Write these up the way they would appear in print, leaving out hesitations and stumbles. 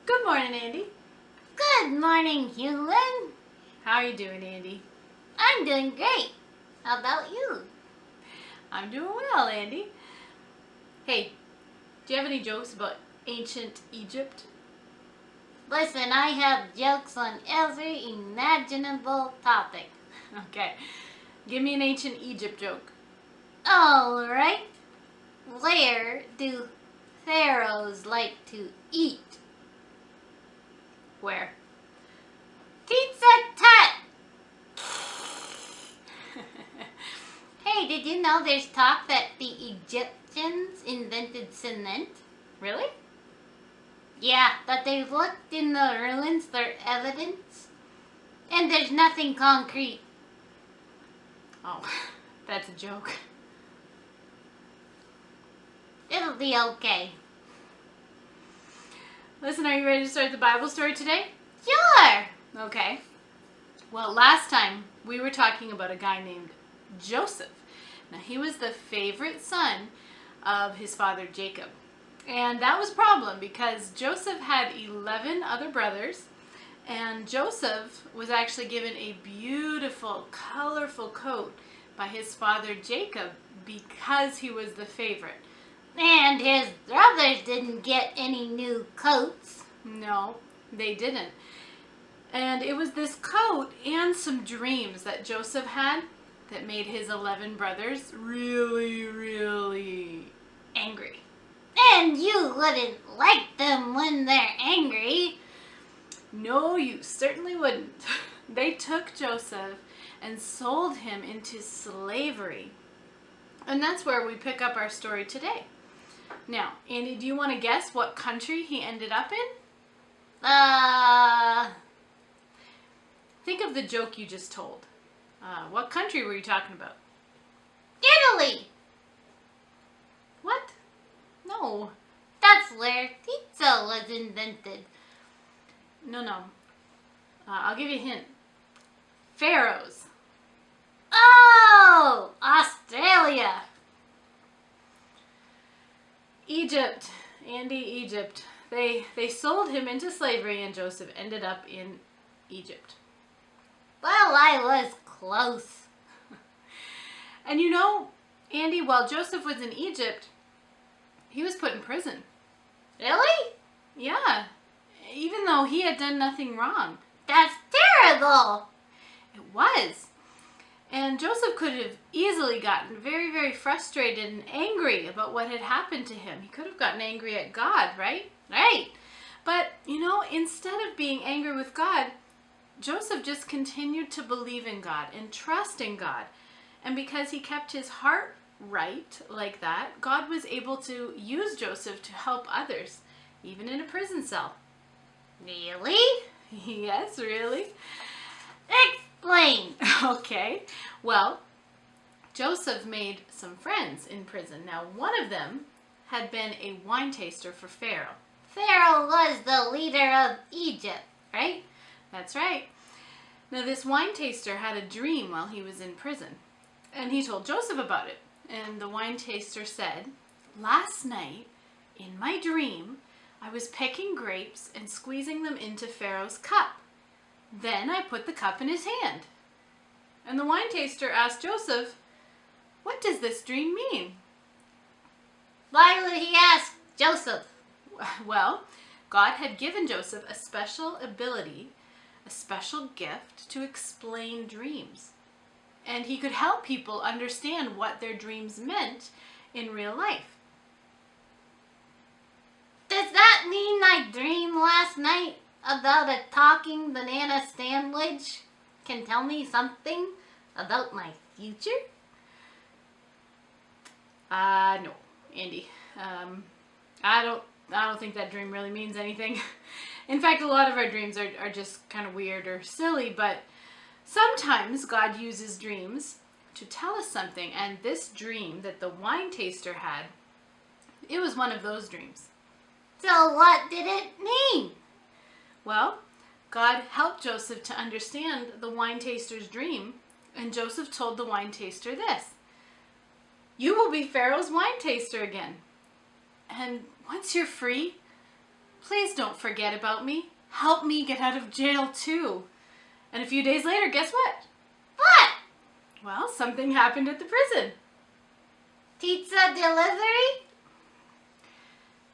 Good morning, Andy. Good morning, human. How are you doing, Andy? I'm doing great. How about you? I'm doing well, Andy. Hey, do you have any jokes about ancient Egypt? Listen, I have jokes on every imaginable topic. Okay, give me an ancient Egypt joke. Alright. Where do pharaohs like to eat? Where? Pizza Hut! Hey, did you know there's talk that the Egyptians invented cement? Really? Yeah, that they've looked in the ruins for evidence, and there's nothing concrete. Oh, that's a joke. It'll be okay. Listen, are you ready to start the Bible story today? Sure! Okay. Well, last time we were talking about a guy named Joseph. Now, he was the favorite son of his father Jacob. And that was a problem because Joseph had 11 other brothers, and Joseph was actually given a beautiful, colorful coat by his father Jacob because he was the favorite. And his brothers didn't get any new coats. No, they didn't. And it was this coat and some dreams that Joseph had that made his 11 brothers really, really angry. And you wouldn't like them when they're angry. No, you certainly wouldn't. They took Joseph and sold him into slavery. And that's where we pick up our story today. Now, Andy, do you want to guess what country he ended up in? Think of the joke you just told. What country were you talking about? Italy! What? No. That's where pizza was invented. No. I'll give you a hint. Pharaohs. Oh! Australia! Egypt. Andy, Egypt. They sold him into slavery and Joseph ended up in Egypt. Well, I was close. And you know, Andy, while Joseph was in Egypt, he was put in prison. Really? Yeah. Even though he had done nothing wrong. That's terrible! It was. And Joseph could have easily gotten very, very frustrated and angry about what had happened to him. He could have gotten angry at God, right? Right. But, you know, instead of being angry with God, Joseph just continued to believe in God and trust in God. And because he kept his heart right like that, God was able to use Joseph to help others, even in a prison cell. Really? Yes, really. Explain. Okay. Well, Joseph made some friends in prison. Now, one of them had been a wine taster for Pharaoh. Pharaoh was the leader of Egypt, right? That's right. Now, this wine taster had a dream while he was in prison, and he told Joseph about it. And the wine taster said, "Last night, in my dream, I was picking grapes and squeezing them into Pharaoh's cup. Then I put the cup in his hand." And the wine taster asked Joseph, "What does this dream mean?" Why would he ask Joseph? Well, God had given Joseph a special ability, a special gift to explain dreams. And he could help people understand what their dreams meant in real life. Does that mean my dream last night about a talking banana sandwich can tell me something about my future? No, Andy. I don't think that dream really means anything. In fact, a lot of our dreams are just kind of weird or silly, but sometimes God uses dreams to tell us something, and this dream that the wine taster had, it was one of those dreams. So what did it mean? Well, God helped Joseph to understand the wine taster's dream, and Joseph told the wine taster this: "You will be Pharaoh's wine taster again. And once you're free, please don't forget about me. Help me get out of jail too. And a few days later, guess what? What? Well, something happened at the prison. Pizza delivery?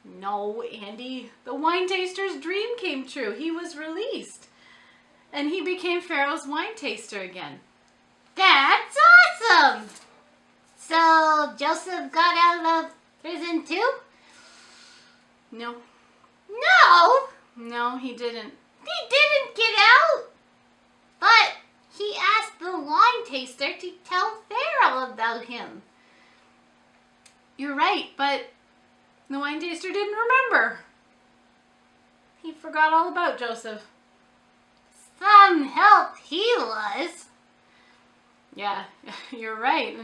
No, Andy. The wine taster's dream came true. He was released. And he became Pharaoh's wine taster again. That's awesome! So Joseph got out of prison too? No. No! No, he didn't. He didn't get out! But he asked the wine taster to tell Pharaoh about him. You're right, but the wine taster didn't remember. He forgot all about Joseph. Some help he was. Yeah, you're right.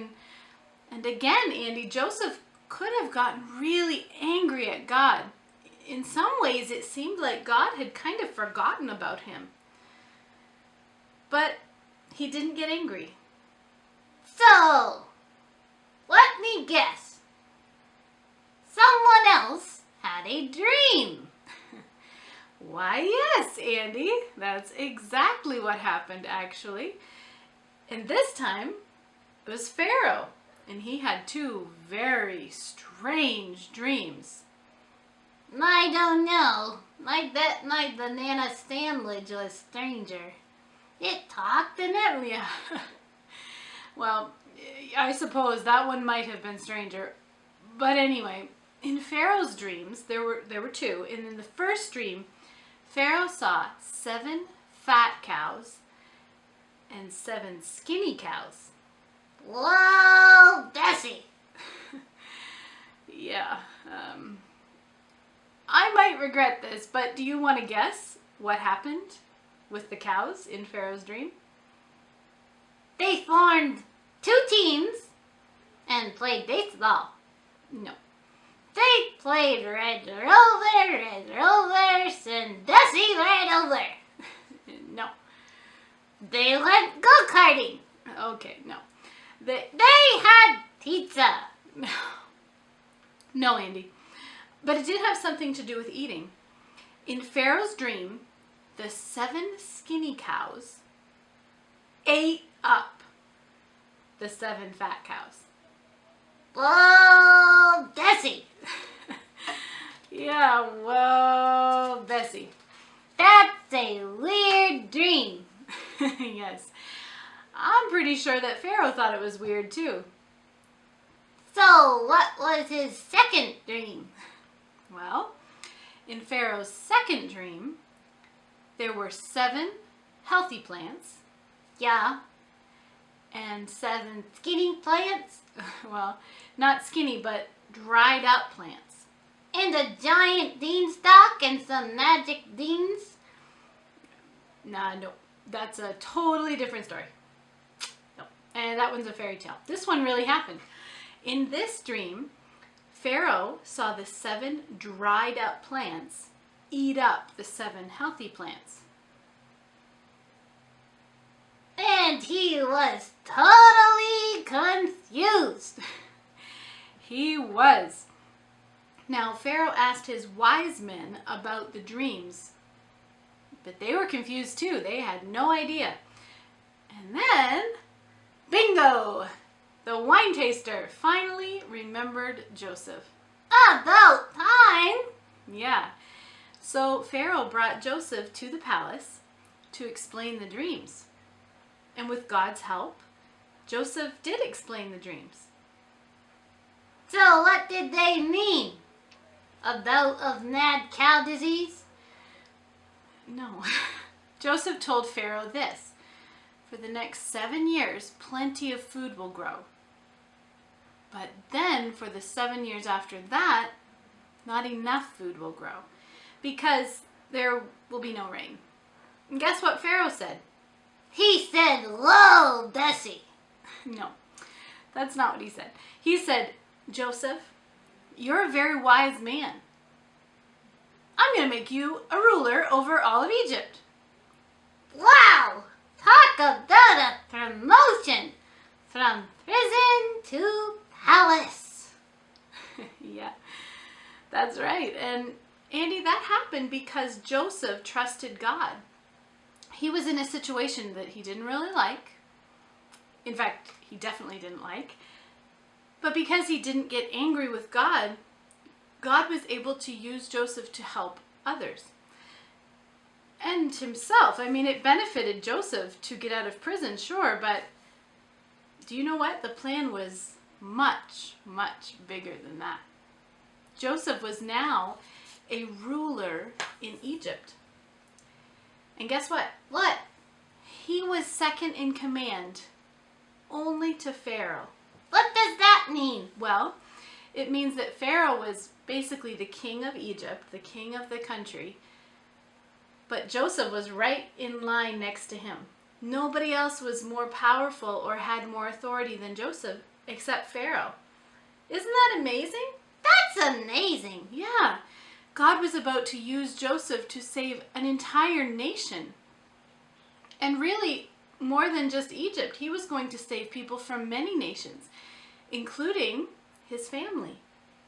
And again, Andy, Joseph could have gotten really angry at God. In some ways, it seemed like God had kind of forgotten about him. But he didn't get angry. So, let me guess. Someone else had a dream. Why, yes, Andy. That's exactly what happened, actually. And this time, it was Pharaoh. And he had two very strange dreams. I don't know. Like that night, the banana sandwich was stranger. It talked and everything. Yeah. Well, I suppose that one might have been stranger. But anyway, in Pharaoh's dreams, there were two. And in the first dream, Pharaoh saw 7 fat cows and 7 skinny cows. Whoa, Desi. Yeah. I might regret this, but do you want to guess what happened with the cows in Pharaoh's dream? They formed 2 teams and played baseball. No. They played Red Rovers, and Desi ran over. No. They went go-karting. Okay, no. They had pizza. No. No, Andy. But it did have something to do with eating. In Pharaoh's dream, the 7 skinny cows ate up the 7 fat cows. Whoa, Desi. Yeah, well, Bessie. That's a weird dream. Yes. I'm pretty sure that Pharaoh thought it was weird too. So, what was his second dream? Well, in Pharaoh's second dream, there were 7 healthy plants. Yeah. And 7, Skinny plants? well, not skinny, but dried up plants. And a giant beanstalk and some magic beans? Nah, no. That's a totally different story. No. And that one's a fairy tale. This one really happened. In this dream, Pharaoh saw the 7 dried up plants eat up the 7 healthy plants. And he was totally confused. He was. Now, Pharaoh asked his wise men about the dreams, but they were confused too. They had no idea. And then, bingo! The wine taster finally remembered Joseph. About time. Yeah. So Pharaoh brought Joseph to the palace to explain the dreams. And with God's help, Joseph did explain the dreams. So what did they mean? A bout of mad cow disease? No. Joseph told Pharaoh this: for the next 7 years, plenty of food will grow. But then for the 7 years after that, not enough food will grow because there will be no rain. And guess what Pharaoh said? He said, "Whoa, Bessie." No, that's not what he said. He said, Joseph, you're a very wise man. I'm going to make you a ruler over all of Egypt. Wow! Talk about a promotion from prison to palace. Yeah, that's right. And Andy, that happened because Joseph trusted God. He was in a situation that he didn't really like. In fact, he definitely didn't like. But because he didn't get angry with God, God was able to use Joseph to help others. And himself. I mean, it benefited Joseph to get out of prison, sure, but do you know what? The plan was much, much bigger than that. Joseph was now a ruler in Egypt. And guess what? What? He was second in command only to Pharaoh. What does that mean? Well, it means that Pharaoh was basically the king of Egypt, the king of the country, but Joseph was right in line next to him. Nobody else was more powerful or had more authority than Joseph except Pharaoh. Isn't that amazing? That's amazing. Yeah. God was about to use Joseph to save an entire nation. And really, more than just Egypt, he was going to save people from many nations, including his family.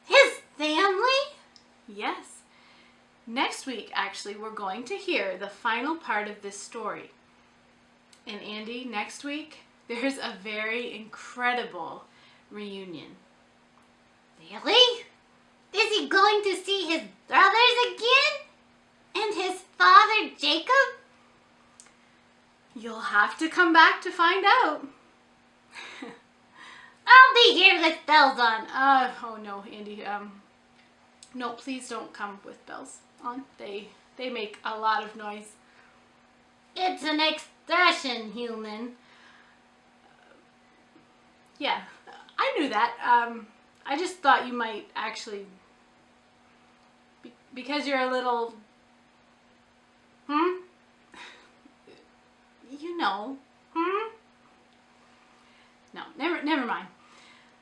His family? Yes. Next week, actually, we're going to hear the final part of this story. And Andy, next week, there's a very incredible reunion. Really? Is he going to see his brothers again? And his father Jacob? You'll have to come back to find out. I'll be here with bells on. Oh no, Andy. No, please don't come with bells on. They make a lot of noise. It's an expression, human. Yeah, I knew that. I just thought you might actually, because you're a little, you know, No, never mind.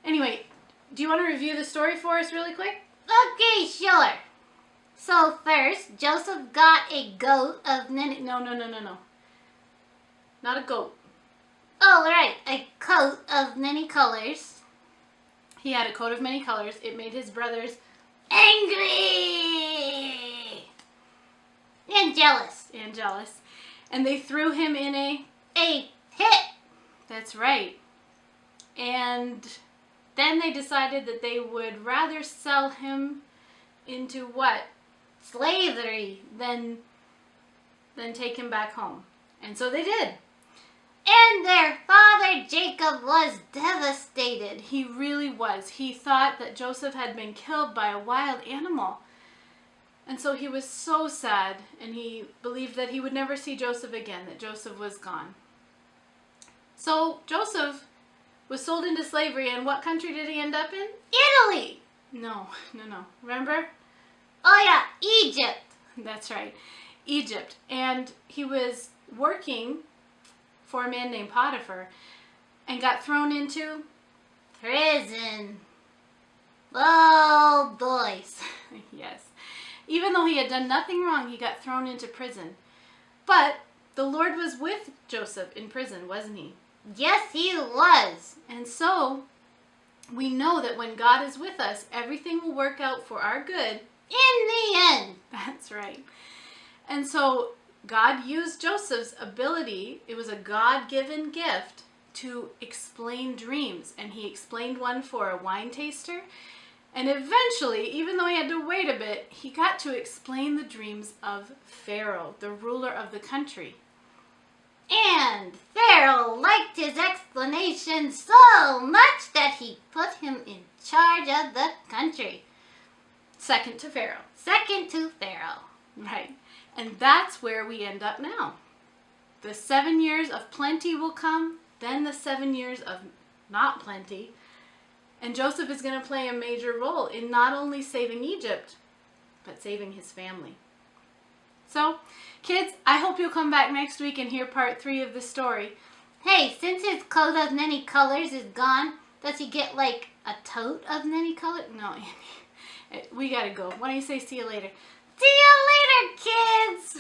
Anyway, do you want to review the story for us really quick? Okay, sure. So first, Joseph got a goat of many... No. Not a goat. Oh, right. A coat of many colors. He had a coat of many colors. It made his brothers angry and jealous. And they threw him in a pit. That's right. And then they decided that they would rather sell him into what? Slavery. Than take him back home. And so they did. And their father Jacob was devastated. He really was. He thought that Joseph had been killed by a wild animal. And so he was so sad, and he believed that he would never see Joseph again, that Joseph was gone. So Joseph was sold into slavery, and what country did he end up in? Italy. No. Remember? Oh yeah, Egypt. That's right, Egypt. And he was working for a man named Potiphar and got thrown into prison. Oh, boys. Yes. Even though he had done nothing wrong, he got thrown into prison. But the Lord was with Joseph in prison, wasn't he? Yes, he was. And so we know that when God is with us, everything will work out for our good. In the end. That's right. And so God used Joseph's ability, it was a God-given gift, to explain dreams. And he explained one for a wine taster. And eventually, even though he had to wait a bit, he got to explain the dreams of Pharaoh, the ruler of the country. And Pharaoh liked his explanation so much that he put him in charge of the country. Second to Pharaoh. Second to Pharaoh. Right. And that's where we end up now. The 7 years of plenty will come, then the 7 years of not plenty. And Joseph is going to play a major role in not only saving Egypt, but saving his family. So, kids, I hope you'll come back next week and hear part 3 of the story. Hey, since his coat of many colors is gone, does he get like a tote of many colors? No, Andy. We gotta go. Why don't you say see you later? See you later, kids!